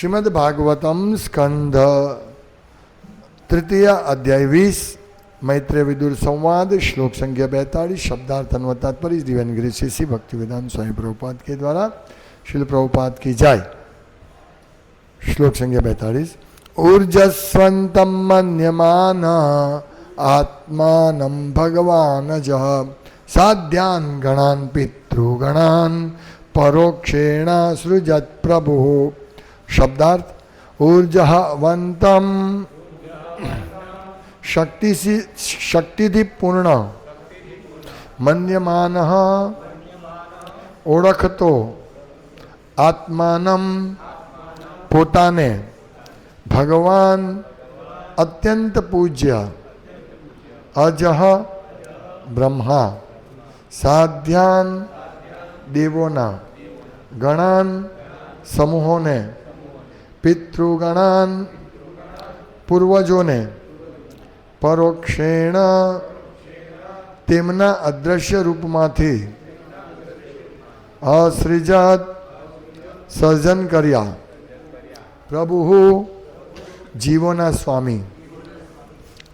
શ્રીમદ ભાગવતમ સ્કંધ તૃતીય અધ્યાય 20 मैत्रेय विदुर संवाद श्लोक संख्या 42 शब्दार्थ अन्वय तात्पर्य दिव्यगिरी श्री भक्तिवेदांत स्वामी प्रभुपाद के द्वारा शिल प्रभुपाद की जाय। श्लोक संख्या 42 ऊर्जस्वन्तं मन्यमान आत्मानं भगवान जः साध्यान् गणान् पितृगणान् परोक्षेण सृजत् प्रभुः। शब्दार्थ ऊर्जवन्तं शक्ति पूर्ण मन्यमान ओळखतो आत्मानं पोताने भगवान अत्यंत पूज्य अजह ब्रह्मा साध्यान देवोना गणान समूहोने पितृगणान पूर्वजोने परोक्षेण तेमना अदृश्य रूपमांथी असृजत सर्जन कर्या प्रभु जीवोना स्वामी।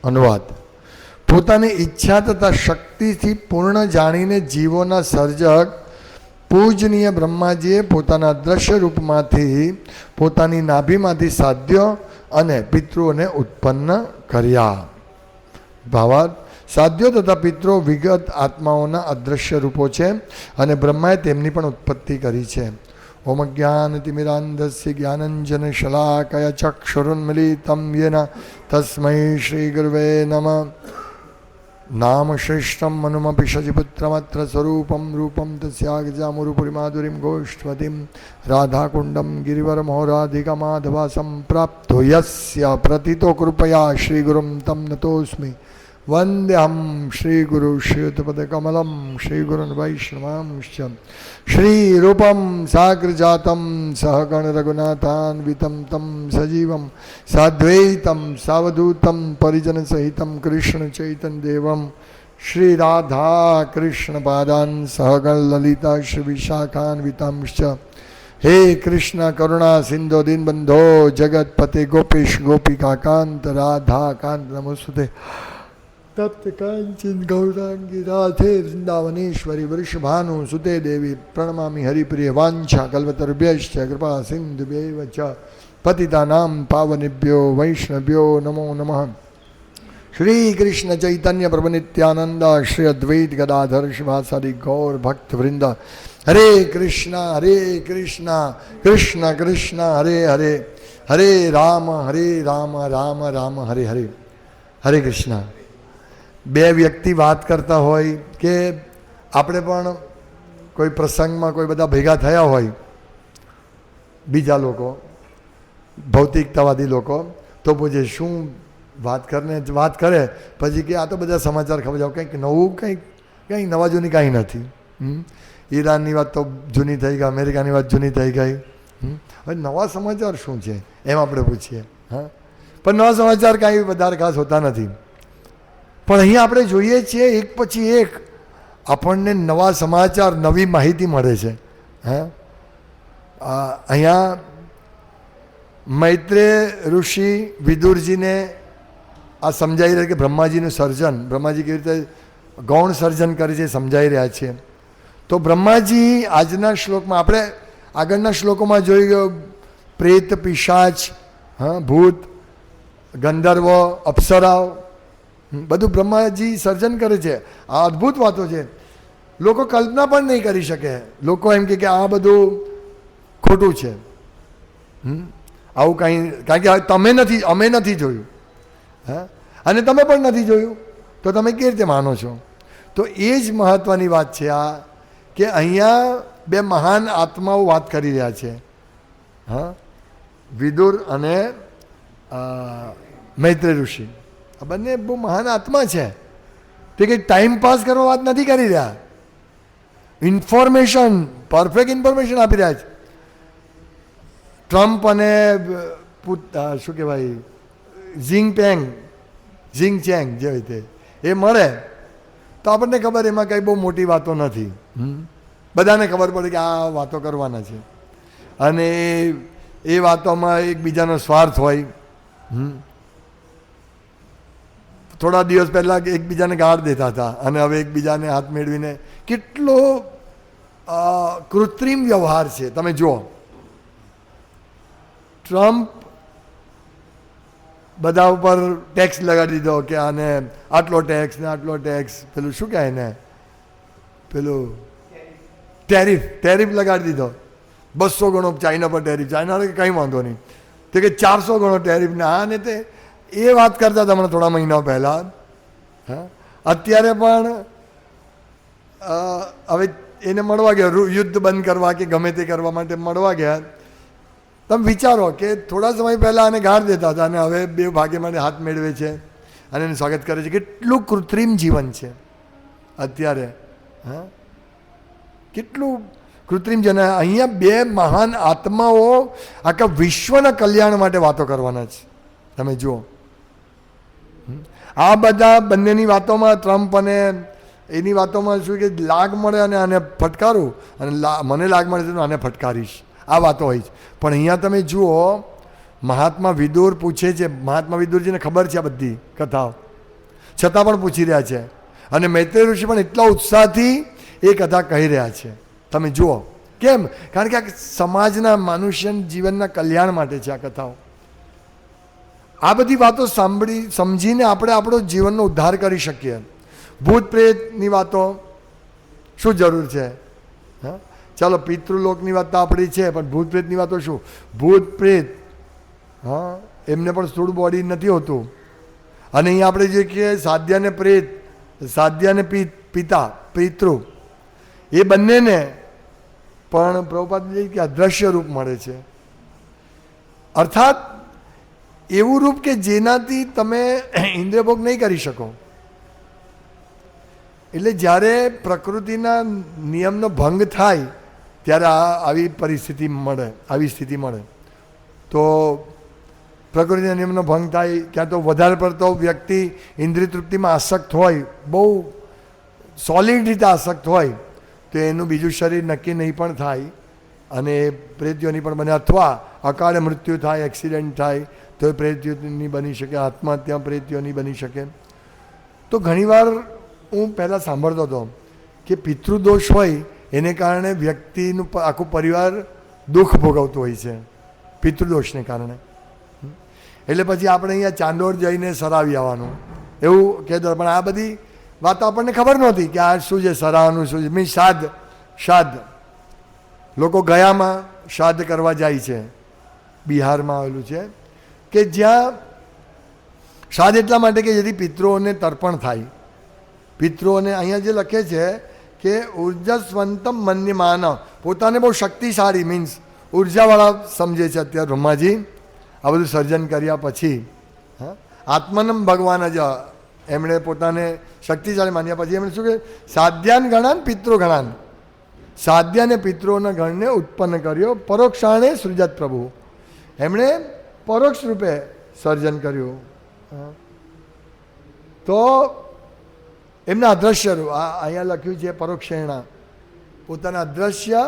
अनुवाद पोतानी इच्छा तथा शक्ति थी पूर्ण जाणीने जीवोना सर्जक पूजनीय ब्रह्माजीए पोताना अदृश्य रूपमांथी पोतानी नाभीमांथी साध्य अने पितृओने उत्पन्न कर्या। भावार्थ साध्यो तथा पितरो विगत आत्माओना अदृश्य रूपो छे अने ब्रह्माए तेमनी पण उत्पत्ति करी छे। ओम ज्ञानतिमिरान्धस्य ज्ञानञ्जन शलाकया चक्षुरुन्मीलितं येन तस्मै श्रीगुरुवे नमः। नाम श्रेष्ठं मनुमपि शचिपुत्रमत्र स्वरूपं रूपं तस्यागजामुरुपुरिमाधुरीं गोष्ठवतीं राधाकुण्डं गिरिवरमहोराधिकमाधवासं प्राप्तो यस्य प्रतितो कृपया श्रीगुरुं तं नतोऽस्मि। वंद्यहं श्रीगुरु श्रीयुतपदकमलं श्रीगुरुन् वैष्णवांश्च श्रीरूपं साग्रजातं सहगण रघुनाथान्वितं तं सजीवं साद्वैतं सावधूतं परिजनसहितं कृष्णचैतन्यदेवं श्रीराधा कृष्णपादान् सहगण ललिता श्रीविशाखान्वितांश्च। हे कृष्ण करुणा सिंधो दीनबंधो जगतपते गोपेश गोपिकाकांत राधा कांत नमोस्तुते। तप्त कांचन गौरांगी राधे वृंदावनेश्वरी वृषभानु सुते देवी प्रणमामि हरिप्रिय वांछा कल्पतरुभ्यश्च कृपा सिंधुभ्यैव च पतितानां पावनेभ्यो वैष्णव्यो नमो नमः। श्री कृष्ण चैतन्य प्रभु नित्यानंद श्री अद्वैत गदाधर शिवासादि गौर भक्त वृंद हरे कृष्णा कृष्ण कृष्ण हरे हरे हरे राम राम राम हरे हरे। हरे कृष्ण। બે વ્યક્તિ વાત કરતા હોય કે આપણે પણ કોઈ પ્રસંગમાં કોઈ બધા ભેગા થયા હોય બીજા લોકો ભૌતિકતાવાદી લોકો તો પૂછે શું વાત કરે પછી કે આ તો બધા સમાચાર ખબર જાવ કંઈક નવું કંઈ નવા જૂની કાંઈ નથી। ઈરાનની વાત તો જૂની થઈ ગઈ અમેરિકાની વાત જૂની થઈ ગઈ હવે નવા સમાચાર શું છે એમ આપણે પૂછીએ। હા પણ નવા સમાચાર કાંઈ વધારે ખાસ હોતા નથી પણ અહીંયા આપણે જોઈએ છીએ એક પછી એક આપણને નવા સમાચાર નવી માહિતી મળે છે। હા અહીંયા મૈત્રેય ઋષિ વિદુરજીને આ સમજાઈ રહ્યા કે બ્રહ્માજીનું સર્જન બ્રહ્માજી કેવી રીતે ગૌણ સર્જન કરે છે સમજાઈ રહ્યા છે। તો બ્રહ્માજી આજના શ્લોકમાં આપણે આગળના શ્લોકોમાં જોઈ ગયો પ્રેત પિશાચ હા ભૂત ગંધર્વ અપ્સરાઓ બધું બ્રહ્માજી સર્જન કરે છે। આ અદ્ભુત વાતો છે લોકો કલ્પના પણ નહીં કરી શકે। લોકો એમ કે આ બધું ખોટું છે આવું કાંઈ કારણ કે અમે નથી જોયું હા અને તમે પણ નથી જોયું તો તમે કેવી રીતે માનો છો। તો એ જ મહત્ત્વની વાત છે આ કે અહીંયા બે મહાન આત્માઓ વાત કરી રહ્યા છે હા વિદુર અને મૈત્રેય ઋષિ આ બંને બહુ મહાન આત્મા છે તે કંઈ ટાઈમ પાસ કરવા વાત નથી કરી રહ્યા ઇન્ફોર્મેશન પરફેક્ટ ઇન્ફોર્મેશન આપી રહ્યા છે। ટ્રમ્પ અને શું કહેવાય ઝિંગ ચેંગ જે રીતે એ મળે તો આપણને ખબર એમાં કંઈ બહુ મોટી વાતો નથી બધાને ખબર પડે કે આ વાતો કરવાના છે અને એ વાતોમાં એકબીજાનો સ્વાર્થ હોય. થોડા દિવસ પહેલાં એકબીજાને ગાળ દેતા હતા અને હવે એકબીજાને હાથ મેળવીને કેટલો કૃત્રિમ વ્યવહાર છે. તમે જુઓ, ટ્રમ્પ બધા ઉપર ટેક્સ લગાડી દીધો કે આને આટલો ટેક્સ ને આટલો ટેક્સ, પેલું શું કહે ને, પેલું ટેરિફ લગાડી દીધો. 200 ગણો ચાઇના પર ટેરિફ. ચાઇના કંઈ વાંધો નહીં, તે કે 400 ગણો ટેરિફ ને આ ને તે. એ વાત કરતા હતા હમણાં થોડા મહિના પહેલાં. હા, અત્યારે પણ હવે એને મળવા ગયા, યુદ્ધ બંધ કરવા કે ગમે તે કરવા માટે મળવા ગયા. તમે વિચારો કે થોડા સમય પહેલાં આને ગાળ દેતા હતા અને હવે બે ભાગે માટે હાથ મેળવે છે અને એનું સ્વાગત કરે છે. કેટલું કૃત્રિમ જીવન છે અત્યારે. હા, કેટલું કૃત્રિમ છે. અહીંયા બે મહાન આત્માઓ આખા વિશ્વના કલ્યાણ માટે વાતો કરવાના છે. તમે જુઓ, આ બધા બંનેની વાતોમાં, ટ્રમ્પ અને એની વાતોમાં શું કે લાગ મળે અને આને ફટકારું અને મને લાગ મળે તો આને ફટકારીશ, આ વાતો હોય છે. પણ અહીંયા તમે જુઓ, મહાત્મા વિદુર પૂછે છે, મહાત્મા વિદુરજીને ખબર છે આ બધી કથાઓ, છતાં પણ પૂછી રહ્યા છે. અને મૈત્રેય ઋષિ પણ એટલા ઉત્સાહથી એ કથા કહી રહ્યા છે. તમે જુઓ કેમ? કારણ કે આ સમાજના, મનુષ્ય જીવનના કલ્યાણ માટે છે આ કથાઓ. આ બધી વાતો સમજીને આપણે આપણો જીવનનો ઉદ્ધાર કરી શકીએ. ભૂત પ્રેતની વાતો શું જરૂર છે? હા, ચાલો પિતૃલોકની વાત તો આપણી છે, પણ ભૂત પ્રેતની વાતો શું? ભૂત પ્રેત, હા, એમને પણ સ્થૂળ બોડી નથી હોતું. અને અહીંયા આપણે જે કહીએ સાધ્ય અને પ્રેત, સાધ્ય અને પિતા, પિતૃ, એ બંનેને પણ પ્રભુપાદ કે અદ્રશ્ય રૂપ મળે છે. અર્થાત એવું રૂપ કે જેનાથી તમે ઇન્દ્રિયભોગ નહીં કરી શકો. એટલે જ્યારે પ્રકૃતિના નિયમનો ભંગ થાય ત્યારે આવી પરિસ્થિતિ મળે, આવી સ્થિતિ મળે. તો પ્રકૃતિના નિયમનો ભંગ થાય, ક્યાં તો વધારે પડતો વ્યક્તિ ઇન્દ્રિય તૃપ્તિમાં આસક્ત હોય, બહુ સોલિડ રીતે આસક્ત હોય, તો એનું બીજું શરીર નક્કી નહીં પણ થાય અને પ્રેતયોની પણ બને. અથવા અકાળે મૃત્યુ થાય, એક્સિડન્ટ થાય તો એ પ્રેતયોની બની શકે, આત્મહત્યા પ્રેતયોની બની શકે. તો ઘણીવાર હું પહેલાં સાંભળતો હતો કે પિતૃદોષ હોય એને કારણે વ્યક્તિનું આખું પરિવાર દુઃખ ભોગવતું હોય છે, પિતૃદોષને કારણે. એટલે પછી આપણે અહીંયા ચાંદોર જઈને સરાવી આવવાનું એવું કહેતો. પણ આ બધી વાતો આપણને ખબર નહોતી કે આ શું છે, સરાવવાનું શું છે. મીન્સ શ્રાદ્ધ લોકો ગયામાં શ્રાદ્ધ કરવા જાય છે. બિહારમાં આવેલું છે કે જ્યાં શ્રાદ્ધ એટલા માટે કે જેથી પિતૃઓને તર્પણ થાય. પિતૃઓને અહીંયા જે લખે છે કે ઉર્જસ્વંતમ મન્યમાન, પોતાને બહુ શક્તિશાળી, મીન્સ ઉર્જાવાળા સમજે છે અત્યારે બ્રહ્માજી આ બધું સર્જન કર્યા પછી. હા, આત્મનમ ભગવાન જ એમણે પોતાને શક્તિશાળી માન્યા પછી એમણે શું કે સાધ્યાન ગણાન પિતૃ ગણાન, સાધ્ય અને પિતૃઓના ગણને ઉત્પન્ન કર્યો. પરોક્ષાણે સૃજત પ્રભુ, એમણે પરોક્ષ રૂપે સર્જન કર્યું. તો એમના અદ્રશ્ય રૂપ અહીંયા લખ્યું છે, પરોક્ષેણા, પોતાના અદ્રશ્ય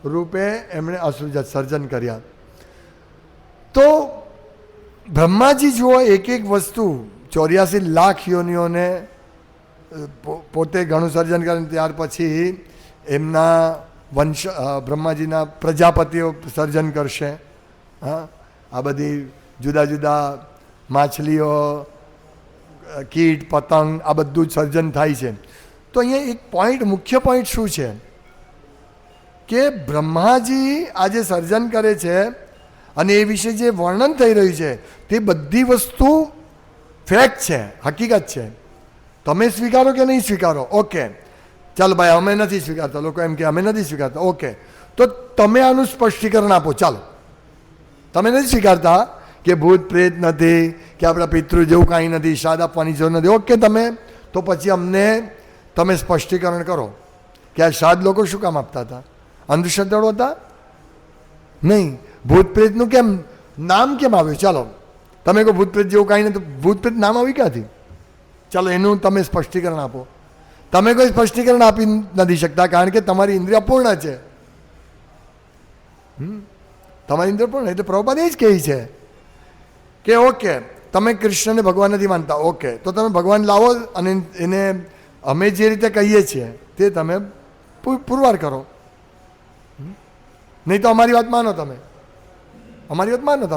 રૂપે એમણે અસૃજત સર્જન કર્યા. તો બ્રહ્માજી જુઓ, એક એક વસ્તુ 84 લાખ યોનિઓને પોતે ઘણું સર્જન કરે. ત્યાર પછી એમના વંશ, બ્રહ્માજીના પ્રજાપતિઓ સર્જન કરશે. હા, આ બધી જુદા જુદા માછલીઓ, કીટ, પતંગ, આ બધું જ સર્જન થાય છે. તો અહીંયા એક પોઈન્ટ, મુખ્ય પોઈન્ટ શું છે કે બ્રહ્માજી આ જે સર્જન કરે છે અને એ વિશે જે વર્ણન થઈ રહ્યું છે તે બધી વસ્તુ ફેક્ટ છે, હકીકત છે. તમે સ્વીકારો કે નહીં સ્વીકારો, ઓકે, ચાલો ભાઈ અમે નથી સ્વીકારતા, લોકો એમ કે અમે નથી સ્વીકારતા, ઓકે, તો તમે આનું સ્પષ્ટીકરણ આપો. ચાલો, તમે નથી સ્વીકારતા કે ભૂત પ્રેત નથી, કે આપણા પિતૃ જેવું કાંઈ નથી, શ્રાદ્ધ આપવાની જરૂર નથી, ઓકે, તમે તો પછી અમને તમે સ્પષ્ટીકરણ કરો કે આ શ્રાદ્ધ લોકો શું કામ આપતા હતા? અંધશ્રદ્ધાળુ હતા? નહીં. ભૂત પ્રેતનું કેમ નામ કેમ આવ્યું? ચાલો, તમે કહો ભૂત પ્રેત જેવું કાંઈ નથી, ભૂત પ્રેત નામ આવ્યું ક્યાંથી? ચાલો, એનું તમે સ્પષ્ટીકરણ આપો. તમે કોઈ સ્પષ્ટીકરણ આપી નથી શકતા કારણ કે તમારી ઇન્દ્રિય અપૂર્ણ છે. તમારી અંદર પણ. એટલે પ્રભુપાદ એ જ કહે છે કે ઓકે, તમે કૃષ્ણને ભગવાન નથી માનતા, ઓકે, તો તમે ભગવાન લાવો અને એને અમે જે રીતે કહીએ છીએ તે તમે પુરવાર કરો. નહીં તો અમારી વાત માનો, તમે અમારી વાત માનો,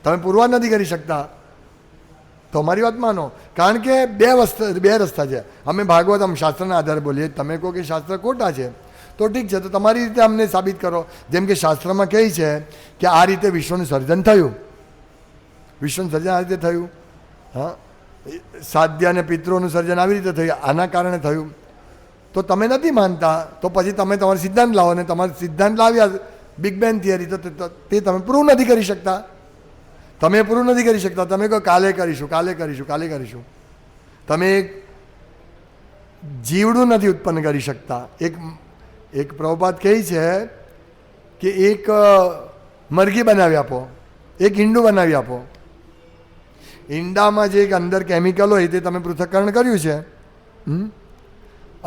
તમે પુરવાર નથી કરી શકતા તો અમારી વાત માનો. કારણ કે બે રસ્તા છે. અમે ભાગવતમ શાસ્ત્રના આધારે બોલીએ, તમે કહો કે શાસ્ત્ર ખોટા છે તો ઠીક છે, તો તમારી રીતે અમને સાબિત કરો. જેમ કે શાસ્ત્રમાં કહે છે કે આ રીતે વિશ્વનું સર્જન થયું, વિશ્વનું સર્જન આ રીતે થયું. હા, સાધ્ય અને પિતૃઓનું સર્જન આવી રીતે થયું, આના કારણે થયું. તો તમે નથી માનતા તો પછી તમે તમારો સિદ્ધાંત લાવો, અને તમારો સિદ્ધાંત લાવ્યા બિગ બેંગ થિયરી, તો તે તમે પ્રૂવ નથી કરી શકતા. તમે પ્રૂવ નથી કરી શકતા. તમે કહો કાલે કરીશું, કાલે કરીશું, કાલે કરીશું. તમે જીવડું નથી ઉત્પન્ન કરી શકતા. એક પ્રભુપાદ કહે છે કે એક મરઘી બનાવી આપો, એક ઈંડું બનાવી આપો. ઈંડામાં જે એક અંદર કેમિકલ હોય તે તમે પૃથ્થકરણ કર્યું છે,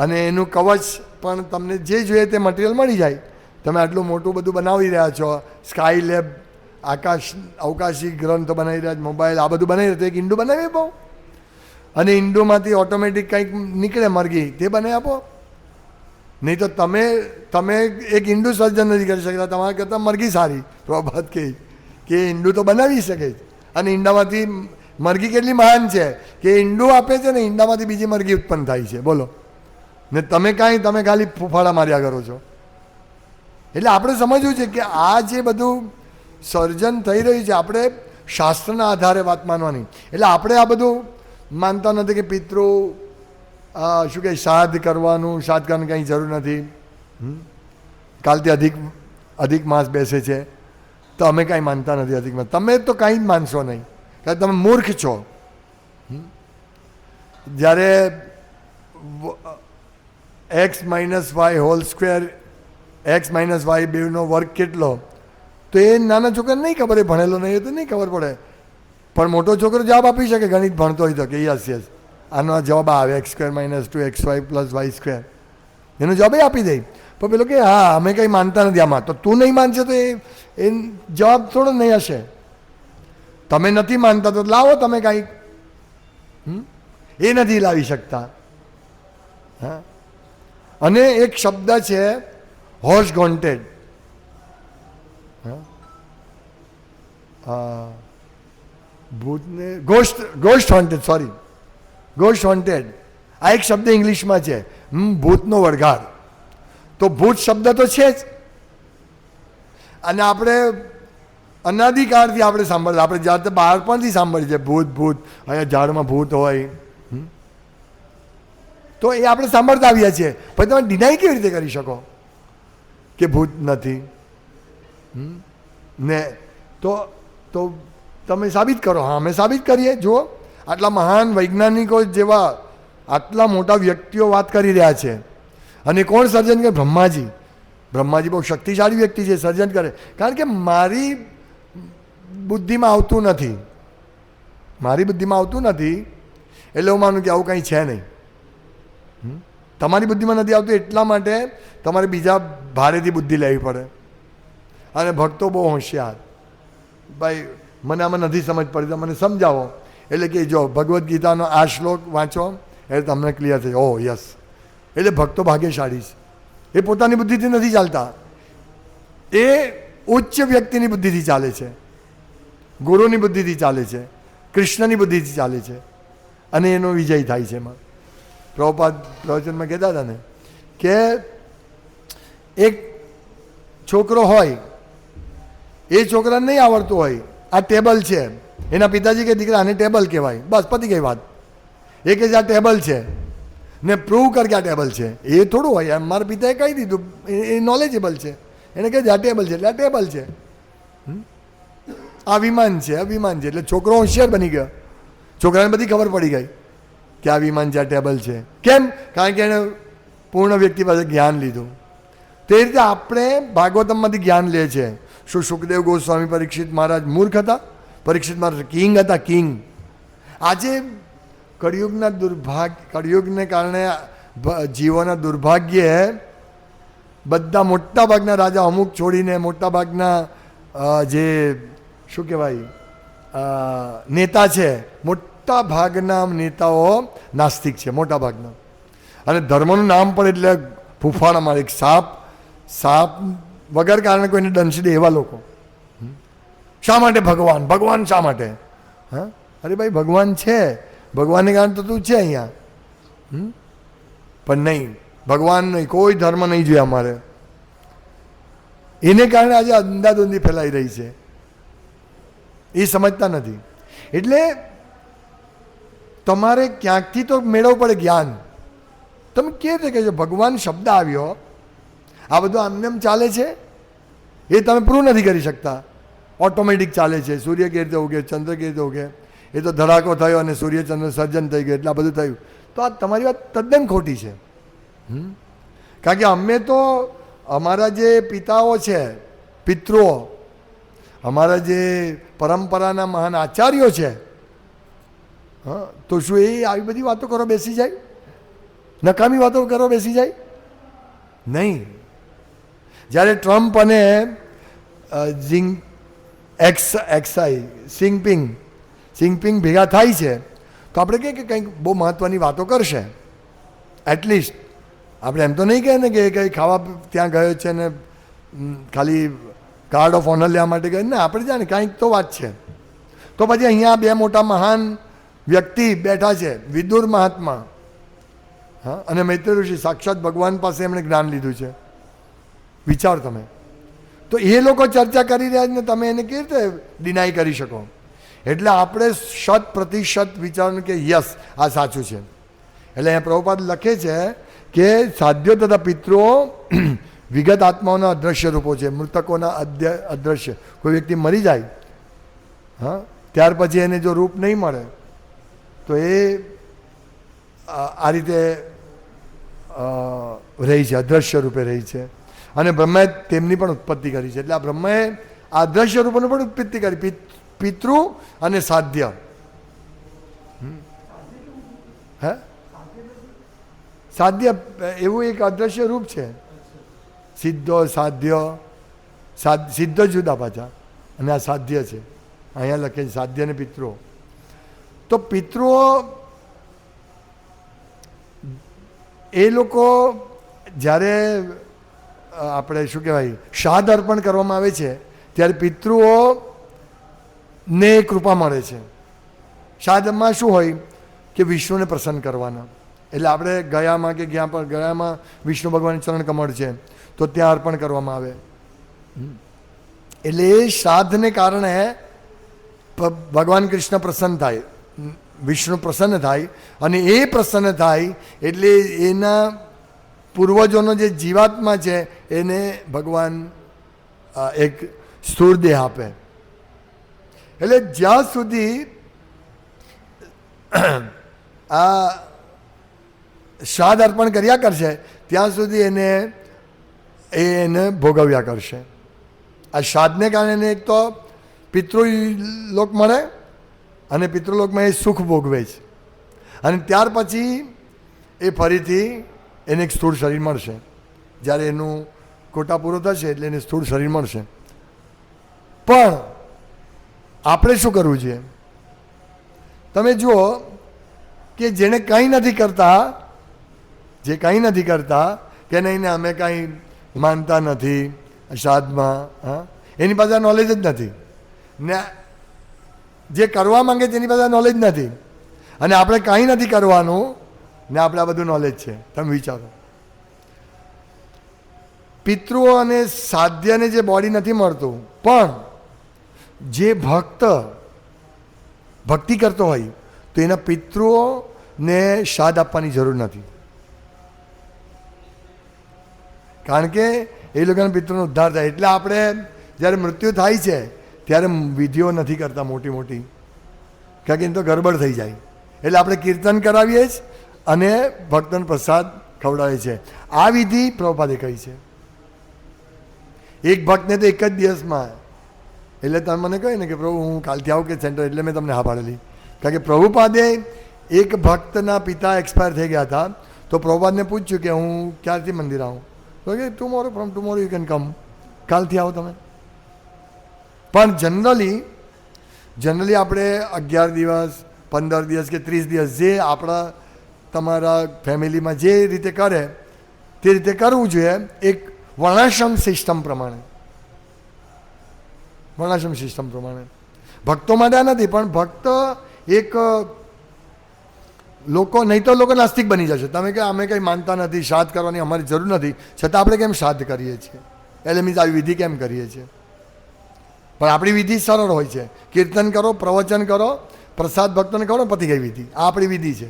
અને એનું કવચ પણ તમને જે જોઈએ તે મટીરિયલ મળી જાય. તમે આટલું મોટું બધું બનાવી રહ્યા છો, સ્કાય લેબ, અવકાશી ગ્રંથો બનાવી રહ્યા છો, મોબાઈલ, આ બધું બનાવી રહ્યા તો એક ઈંડું બનાવી આપો, અને ઈંડુમાંથી ઓટોમેટિક કંઈક નીકળે મરઘી, તે બનાવી આપો. નહીં તો તમે એક ઈંડું સર્જન નથી કરી શકતા, તમારા કરતાં મરઘી સારી. પ્રભાત કે ઈંડું તો બનાવી શકે જ, અને ઈંડામાંથી મરઘી કેટલી મહાન છે કે ઈંડું આપે છે ને ઈંડામાંથી બીજી મરઘી ઉત્પન્ન થાય છે. બોલો ને તમે ખાલી ફૂફાડા માર્યા કરો છો. એટલે આપણે સમજવું છે કે આ જે બધું સર્જન થઈ રહ્યું છે, આપણે શાસ્ત્રના આધારે વાત માનવાની. એટલે આપણે આ બધું માનતા નથી કે પિતૃ શું કહે શ્રાદ્ધ કરવાનું કંઈ જરૂર નથી. કાલથી અધિક માસ બેસે છે તો અમે કાંઈ માનતા નથી અધિક માસ. તમે તો કાંઈ જ માનશો નહીં, કારણ તમે મૂર્ખ છો. જ્યારે x - y whole square, x - y બેનો વર્ગ કેટલો, તો એ નાના છોકરાને નહીં ખબર, એ ભણેલો નહીં હોય તો નહીં ખબર પડે. પણ મોટો છોકરો જવાબ આપી શકે, ગણિત ભણતો હોય તો, કે યસ આનો જવાબ આવે x² - 2xy + y², એનો જવાબ આપી દે. પણ પેલો કે હા અમે કંઈ માનતા નથી આમાં, તો તું નહીં માનશે તો એ જવાબ થોડો નહીં હશે. તમે નથી માનતા તો લાવો તમે કાંઈક, એ નથી લાવી શકતા. હા, અને એક શબ્દ છે હોર્સ ગોન્ટેડ, ભૂતને ghost haunted, sorry ghost haunted, આ એક શબ્દ ઇંગ્લિશમાં છે, ભૂતનો વળગાર. તો ભૂત શબ્દ તો છે જ, અને આપણે અનાદિકાળથી આપણે સાંભળતા, આપણે જાતે બાળપણથી સાંભળીએ છીએ ભૂત, અહીંયા ઝાડમાં ભૂત હોય, તો એ આપણે સાંભળતા આવ્યા છીએ. પછી તમે ડિનાય કેવી રીતે કરી શકો કે ભૂત નથી? ને તો તમે સાબિત કરો. હા, અમે સાબિત કરીએ. જુઓ, આટલા મહાન વૈજ્ઞાનિકો જેવા આટલા મોટા વ્યક્તિઓ વાત કરી રહ્યા છે, અને કોણ સર્જન કરે? બ્રહ્માજી. બ્રહ્માજી બહુ શક્તિશાળી વ્યક્તિ છે, સર્જન કરે. કારણ કે મારી બુદ્ધિમાં આવતું નથી, એટલે હું માનું કે આવું કંઈ છે નહીં. તમારી બુદ્ધિમાં નથી આવતું એટલા માટે તમારે બીજા ભારેથી બુદ્ધિ લેવી પડે. અને ભક્તો બહુ હોશિયાર, ભાઈ મને આમાં નથી સમજ પડતી તો મને સમજાવો. એટલે કે જો ભગવદ્ ગીતાનો આ શ્લોક વાંચો એટલે તમને ક્લિયર થઈ. ઓહ યસ, એટલે ભક્તો ભાગ્યશાળી છે. એ પોતાની બુદ્ધિથી નથી ચાલતા, એ ઉચ્ચ વ્યક્તિની બુદ્ધિથી ચાલે છે, ગુરુની બુદ્ધિથી ચાલે છે, કૃષ્ણની બુદ્ધિથી ચાલે છે, અને એનો વિજય થાય છે. એમાં પ્રભુપાદ પ્રવચનમાં કહેતા હતા ને કે એક છોકરો હોય, એ છોકરાને નહીં આવડતું હોય, આ ટેબલ છે, એના પિતાજી કે દીકરા આને ટેબલ કહેવાય, બસ પતી ગઈ વાત. એ કે આ ટેબલ છે ને પ્રૂવ કર કે આ ટેબલ છે. એ થોડું હોય, એમ મારા પિતાએ કહી દીધું, એ નોલેજેબલ છે, એને કહે આ ટેબલ છે એટલે આ ટેબલ છે, આ વિમાન છે, એટલે છોકરો હોશિયાર બની ગયો, છોકરાને બધી ખબર પડી ગઈ કે આ વિમાન છે, આ ટેબલ છે. કેમ? કારણ કે એણે પૂર્ણ વ્યક્તિ પાસે જ્ઞાન લીધું. તે રીતે આપણે ભાગવતમમાંથી જ્ઞાન લે છે. શું સુખદેવ ગોસ્વામી પરીક્ષિત મહારાજ મૂર્ખ હતા? પરીક્ષિત મહારાજ કિંગ હતા, કિંગ. આજે કળિયુગને કારણે જીવોના દુર્ભાગ્યે બધા મોટા ભાગના રાજા અમુક છોડીને મોટા ભાગના જે શું કહેવાય નેતા છે, મોટા ભાગના નેતાઓ નાસ્તિક છે, મોટા ભાગના. અને ધર્મનું નામ પણ એટલે ફૂફાડા મારે. સાપ વગર કારણે કોઈને દંશી દે એવા લોકો. શા માટે ભગવાન? ભગવાન શા માટે? હા, અરે ભાઈ ભગવાન છે, ભગવાનને કારણે તો તું છે અહીંયા. પણ નહીં, ભગવાન નહીં, કોઈ ધર્મ નહીં જોઈએ અમારે. એને કારણે આજે અંધાધૂંધી ફેલાઈ રહી છે, એ સમજતા નથી. એટલે તમારે ક્યાંકથી તો મેળવવું પડે જ્ઞાન. તમે કેવી રીતે કહેશો ભગવાન શબ્દ આવ્યો, આ બધું આમને એમ ચાલે છે? એ તમે પ્રૂવ નથી કરી શકતા. ઓટોમેટિક ચાલે છે. સૂર્ય કેવી રીતે ઉગે, ચંદ્ર કેવી રીતે ઉગે, એ તો ધડાકો થયો અને સૂર્યચંદ્ર સર્જન થઈ ગયું એટલે આ બધું થયું. તો આ તમારી વાત તદ્દન ખોટી છે. કારણ કે અમે તો અમારા જે પિતાઓ છે, પિતૃઓ, અમારા જે પરંપરાના મહાન આચાર્યો છે, હા, તો શું એ આવી બધી વાતો કરો બેસી જાય? નકામી વાતો કરો બેસી જાય? નહીં. જ્યારે ટ્રમ્પ અને સિંગપિંગ ભેગા થાય છે તો આપણે કહીએ કે કંઈક બહુ મહત્ત્વની વાતો કરશે. એટલીસ્ટ આપણે એમ તો નહીં કહે ને કે કંઈ ખાવા ત્યાં ગયો છે ને ખાલી કાર્ડ ઓફ ઓનર લેવા માટે ગયો. ને આપણે જાણે કાંઈક તો વાત છે. તો પછી અહીંયા બે મોટા મહાન વ્યક્તિ બેઠા છે, વિદુર મહાત્મા, હા, અને મૈત્રેય ઋષિ, સાક્ષાત ભગવાન પાસે એમણે જ્ઞાન લીધું છે. વિચાર તમે. તો એ લોકો ચર્ચા કરી રહ્યા છે ને તમે એને કેવી રીતે ડિનાય કરી શકો? એટલે આપણે 100% વિચારવાનું કે યસ આ સાચું છે. એટલે અહીંયા પ્રભુપાદ લખે છે કે સાધ્યો તથા પિતૃઓ વિગત આત્માઓના અદ્રશ્ય રૂપો છે. મૃતકોના અદ્રશ્ય. કોઈ વ્યક્તિ મરી જાય, હા, ત્યાર પછી એને જો રૂપ નહીં મળે તો એ આ રીતે રહી છે, અદ્રશ્ય રૂપે રહી છે. અને બ્રહ્માએ તેમની પણ ઉત્પત્તિ કરી છે. એટલે આ બ્રહ્માએ આ અદ્રશ્ય રૂપોની પણ ઉત્પત્તિ કરી, પિતૃ અને સાધ્ય. હે, સાધ્ય એવું એક અદ્રશ્ય રૂપ છે. સિદ્ધો, સાધ્ય, સિદ્ધ જુદા પાછા અને આ સાધ્ય છે. અહીંયા લખે છે સાધ્ય અને પિતૃઓ. તો પિતૃઓ એ લોકો જ્યારે આપણે શું કહેવાય શ્રાદ્ધ અર્પણ કરવામાં આવે છે ત્યારે પિતૃઓને કૃપા મળે છે. શ્રાદ્ધમાં શું હોય કે વિષ્ણુને પ્રસન્ન કરવાના. એટલે આપણે ગયામાં કે ગયામાં વિષ્ણુ ભગવાન ચરણ કમળ છે તો ત્યાં અર્પણ કરવામાં આવે. એટલે એ શ્રાદ્ધને કારણે ભગવાન કૃષ્ણ પ્રસન્ન થાય, વિષ્ણુ પ્રસન્ન થાય. અને એ પ્રસન્ન થાય એટલે એના પૂર્વજોનો જે જીવાત્મા છે એને ભગવાન એક સ્થૂળ દેહ આપે. એટલે જ્યાં સુધી આ શ્રાદ્ધ અર્પણ કર્યા કરશે ત્યાં સુધી એને ભોગવ્યા કરશે. આ શ્રાદ્ધને કારણે એને એક તો પિતૃલોક મળે અને પિતૃલોકમાં એ સુખ ભોગવે છે. અને ત્યાર પછી એ ફરીથી એને એક સ્થૂળ શરીર મળશે. જ્યારે એનું કોટા પૂરો થશે એટલે એને સ્થૂળ શરીર મળશે. પણ આપણે શું કરવું છે? તમે જુઓ કે જેને કંઈ નથી કરતા, જે કંઈ નથી કરતા કે નહીં અમે કાંઈ માનતા નથી શ્રાદ્ધમાં, હા, એની પાસે નોલેજ જ નથી. ને જે કરવા માંગે તેની પાસે નોલેજ નથી. અને આપણે કાંઈ નથી કરવાનું ને આપણે આ બધું નોલેજ છે. તમે વિચારો, પિતૃઓ અને સાધ્યને જે બોડી નથી મળતું, પણ જે ભક્તિ કરતો હોય તો એના પિતૃઓને શ્રાદ્ધ આપવાની જરૂર નથી. કારણ કે એ લોકોના પિતૃનો ઉદ્ધાર થાય. એટલે આપણે જ્યારે મૃત્યુ થાય છે ત્યારે વિધિઓ નથી કરતા મોટી મોટી, કારણ કે એને તો ગરબડ થઈ જાય. એટલે આપણે કીર્તન કરાવીએ જ અને ભક્તોનો પ્રસાદ ખવડાવે છે. આ વિધિ પ્રભુપાદે કહી છે. એક ભક્તને તો એક જ દિવસમાં, એટલે તમે મને કહે ને કે પ્રભુ હું કાલથી આવું કે સેન્ટર, એટલે મેં તમને હા પાડેલી. કારણ કે પ્રભુપાદે એક ભક્તના પિતા એક્સપાયર થઈ ગયા હતા તો પ્રભુપાદને પૂછ્યું કે હું ક્યારથી મંદિર આવું? તો કે from tomorrow you can come, કાલથી આવો તમે. પણ જનરલી આપણે 11 દિવસ 15 દિવસ કે 30 દિવસ જે આપણા તમારા ફેમિલીમાં જે રીતે કરે તે રીતે કરવું જોઈએ, એક વર્ણાશ્રમ સિસ્ટમ પ્રમાણે. વર્ણાશ્રમ સિસ્ટમ પ્રમાણે ભક્તો માટે આ નથી, પણ ભક્ત એક લોકો, નહીં તો લોકો નાસ્તિક બની જશે. તમે કે અમે કંઈ માનતા નથી, શ્રાદ્ધ કરવાની અમારી જરૂર નથી, છતાં આપણે કેમ શ્રાદ્ધ કરીએ છીએ, એટલે મીન્સ આવી વિધિ કેમ કરીએ છીએ. પણ આપણી વિધિ સરળ હોય છે, કીર્તન કરો, પ્રવચન કરો, પ્રસાદ ભક્તોને કરો, પતી ગઈ વિધિ. આ આપણી વિધિ છે.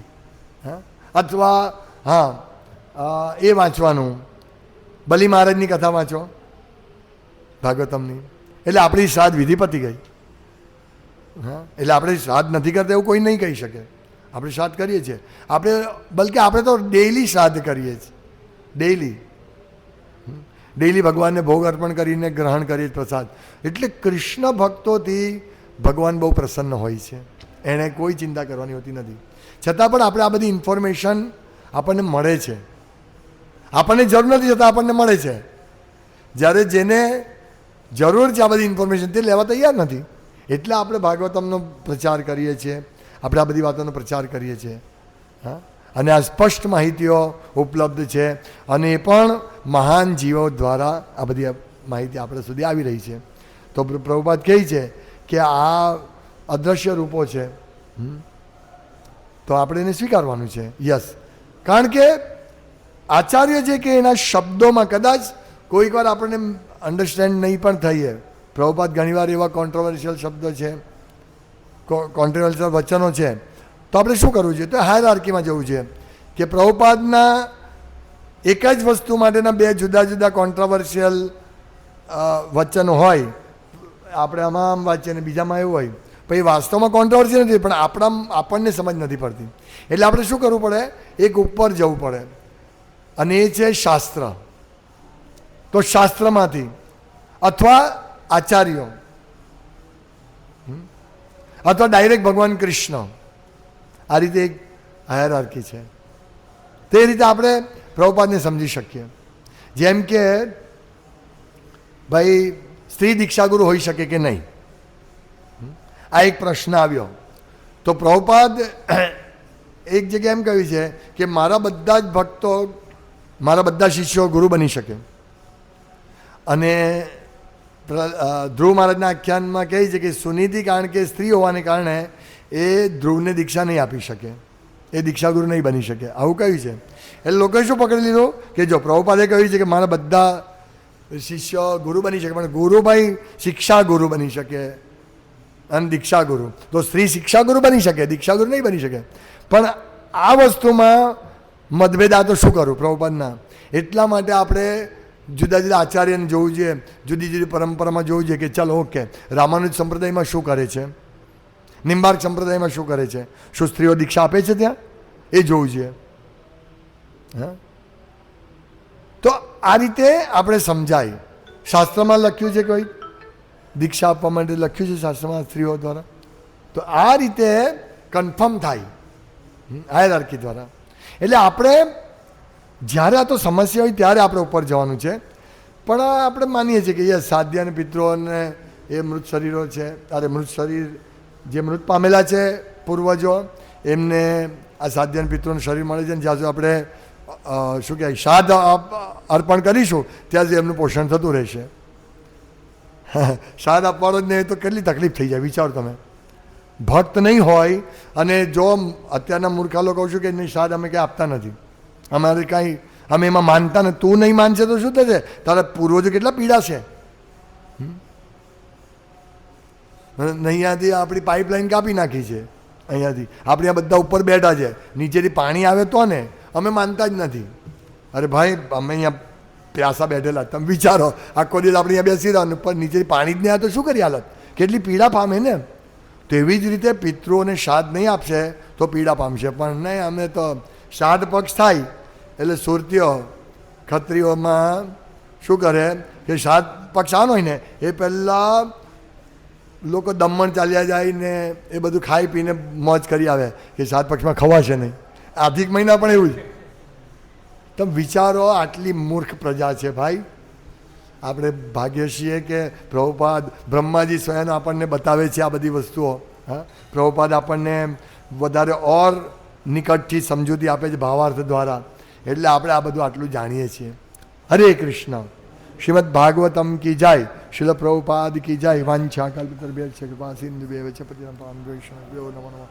હા, અથવા એ વાંચવાનું, બલિ મહારાજની કથા વાંચો ભાગવતમની, એટલે આપણી શ્રાદ્ધ વિધિ પતી ગઈ. હા, એટલે આપણે શ્રાદ્ધ નથી કરતા એવું કોઈ નહીં કહી શકે. આપણે શ્રાદ્ધ કરીએ છીએ, બલકે આપણે તો ડેઈલી શ્રાદ્ધ કરીએ છીએ. ડેઈલી ભગવાનને ભોગ અર્પણ કરીને ગ્રહણ કરીએ પ્રસાદ. એટલે કૃષ્ણ ભક્તોથી ભગવાન બહુ પ્રસન્ન હોય છે, એણે કોઈ ચિંતા કરવાની હોતી નથી. છતાં પણ આપણે આ બધી ઇન્ફોર્મેશન આપણને મળે છે. આપણને જરૂર નથી, છતાં આપણને મળે છે. જ્યારે જેને જરૂર છે આ બધી ઇન્ફોર્મેશન, તે લેવા તૈયાર નથી. એટલે આપણે ભાગવતમનો પ્રચાર કરીએ છીએ, આપણે આ બધી વાતોનો પ્રચાર કરીએ છીએ. હા, અને આ સ્પષ્ટ માહિતીઓ ઉપલબ્ધ છે, અને એ પણ મહાન જીવો દ્વારા આ બધી માહિતી આપણે સુધી આવી રહી છે. તો પ્રભુપાદ કહે છે કે આ અદૃશ્ય રૂપો છે, તો આપણે એને સ્વીકારવાનું છે. યસ, કારણ કે આચાર્ય છે કે એના શબ્દોમાં કદાચ કોઈક વાર આપણને અન્ડરસ્ટેન્ડ નહીં પણ થઈએ. પ્રભુપાદ ઘણીવાર એવા કોન્ટ્રોવર્શિયલ શબ્દો છે, કોન્ટ્રોવર્શિયલ વચનો છે, તો આપણે શું કરવું જોઈએ? તો હાયરાર્કીમાં જવું છે કે પ્રભુપાદના એક જ વસ્તુ માટેના બે જુદા જુદા કોન્ટ્રોવર્શિયલ વચનો હોય, આપણે આમાં વાંચીએ ને બીજામાં એવું હોય, પછી વાસ્તવમાં કોન્ટ્રોવર્સી નથી, પણ આપણને સમજ નથી પડતી. એટલે આપણે શું કરવું પડે? એક ઉપર જવું પડે, અને એ છે શાસ્ત્ર. તો શાસ્ત્રમાંથી અથવા આચાર્યો અથવા ડાયરેક્ટ ભગવાન કૃષ્ણ, આ રીતે એક હાયરાર્કી છે. તે રીતે આપણે પ્રભુપાદને સમજી શકીએ. જેમ કે ભાઈ સ્ત્રી દીક્ષાગુરુ હોઈ શકે કે નહીં, આ એક પ્રશ્ન આવ્યો. તો પ્રભુપાદ એક જગ્યાએ એમ કહ્યું છે કે મારા બધા જ ભક્તો, મારા બધા શિષ્યો ગુરુ બની શકે. અને ધ્રુવ મહારાજના આખ્યાનમાં કહે છે કે સુનીતિ કારણ કે સ્ત્રી હોવાને કારણે એ ધ્રુવને દીક્ષા નહીં આપી શકે, એ દીક્ષાગુરુ નહીં બની શકે, આવું કહ્યું છે. એટલે લોકોએ શું પકડી લીધું કે જો પ્રભુપાદે કહ્યું છે કે મારા બધા શિષ્યો ગુરુ બની શકે, પણ ગુરુભાઈ શિક્ષા ગુરુ બની શકે અને દીક્ષા ગુરુ. તો સ્ત્રી શિક્ષા ગુરુ બની શકે, દીક્ષા ગુરુ નહીં બની શકે. પણ આ વસ્તુમાં મતભેદ. આ તો શું કરું પ્રભુપાદના? એટલા માટે આપણે જુદા જુદા આચાર્યને જોવું જોઈએ, જુદી જુદી પરંપરામાં જોવું જોઈએ કે ચાલો ઓકે, રામાનુજ સંપ્રદાયમાં શું કરે છે, નિમ્બાર્ક સંપ્રદાયમાં શું કરે છે, શું સ્ત્રીઓ દીક્ષા આપે છે ત્યાં, એ જોવું જોઈએ. હા, તો આ રીતે આપણે સમજાય. શાસ્ત્રમાં લખ્યું છે કોઈ દીક્ષા આપવા માટે લખ્યું છે શાસ્ત્રમાં સ્ત્રીઓ દ્વારા, તો આ રીતે કન્ફર્મ થાય હાયરાર્કી દ્વારા. એટલે આપણે જ્યારે આ તો સમસ્યા હોય ત્યારે આપણે ઉપર જવાનું છે. પણ આપણે માનીએ છીએ કે યસ, સાધ્ય અને પિતૃઓને એ મૃત શરીરો છે, અરે મૃત શરીર જે મૃત પામેલા છે પૂર્વજો, એમને આ સાધ્ય અને પિતૃઓનું શરીર મળે છે. અને જ્યાં સુધી આપણે શું કહેવાય શ્રાદ્ધ અર્પણ કરીશું ત્યાં સુધી એમનું પોષણ થતું રહેશે. શ્રાદ્ધ આપવાનો જ નહીં તો કેટલી તકલીફ થઈ જાય, વિચારો તમે. ભક્ત નહીં હોય અને જો અત્યારના મૂર્ખા લોકો કહું છું કે નહીં શ્રાદ્ધ અમે કંઈ આપતા નથી, અમારે કાંઈ અમે એમાં માનતા નથી. તું નહીં માનશે તો શું થશે? તારા પૂર્વજો કેટલા પીડા છે. અહીંયાથી આપણી પાઇપલાઇન કાપી નાખી છે, અહીંયાથી આપણે આ બધા ઉપર બેઠા છે, નીચેથી પાણી આવે તો ને અમે માનતા જ નથી. અરે ભાઈ, અમે અહીંયા પ્યાસા બેઠેલા, તમે વિચારો આખો દિવસ આપણે અહીંયા બેસી રહ્યા, ઉપર નીચેથી પાણી જ નહીં આવે તો શું કરી હાલત, કેટલી પીડા પામે ને. તો એવી જ રીતે પિતૃઓને શ્રાદ્ધ નહીં આપશે તો પીડા પામશે. પણ નહીં, અમે તો શ્રાદ્ધ પક્ષ થાય એટલે સુરતીઓ ખત્રીઓમાં શું કરે કે શ્રાદ્ધ પક્ષ આનો હોય ને એ પહેલાં લોકો દમણ ચાલ્યા જાય ને એ બધું ખાઈ પીને મોજ કરી આવે કે શ્રાદ્ધ પક્ષમાં ખવાશે નહીં. આધિક મહિના પણ એવું છે. તમે વિચારો, આટલી મૂર્ખ પ્રજા છે ભાઈ. આપણે ભાગ્ય છીએ કે પ્રભુપાદ બ્રહ્માજી સ્વયં આપણને બતાવે છે આ બધી વસ્તુઓ. હા, પ્રભુપાદ આપણને વધારે ઓર નિકટથી સમજૂતી આપે છે ભાવાર્થ દ્વારા, એટલે આપણે આ બધું આટલું જાણીએ છીએ. હરે કૃષ્ણ. શ્રીમદ ભાગવતમ કી જાય, શિલ પ્રભુપાદ કી જાય. વાંછા કલ્પતરુભ્યશ્ચ કૃપા સિંધુભ્યૈવ ચ પતિતાનાં પાવનેભ્યો વૈષ્ણવેભ્યો નમો નમઃ.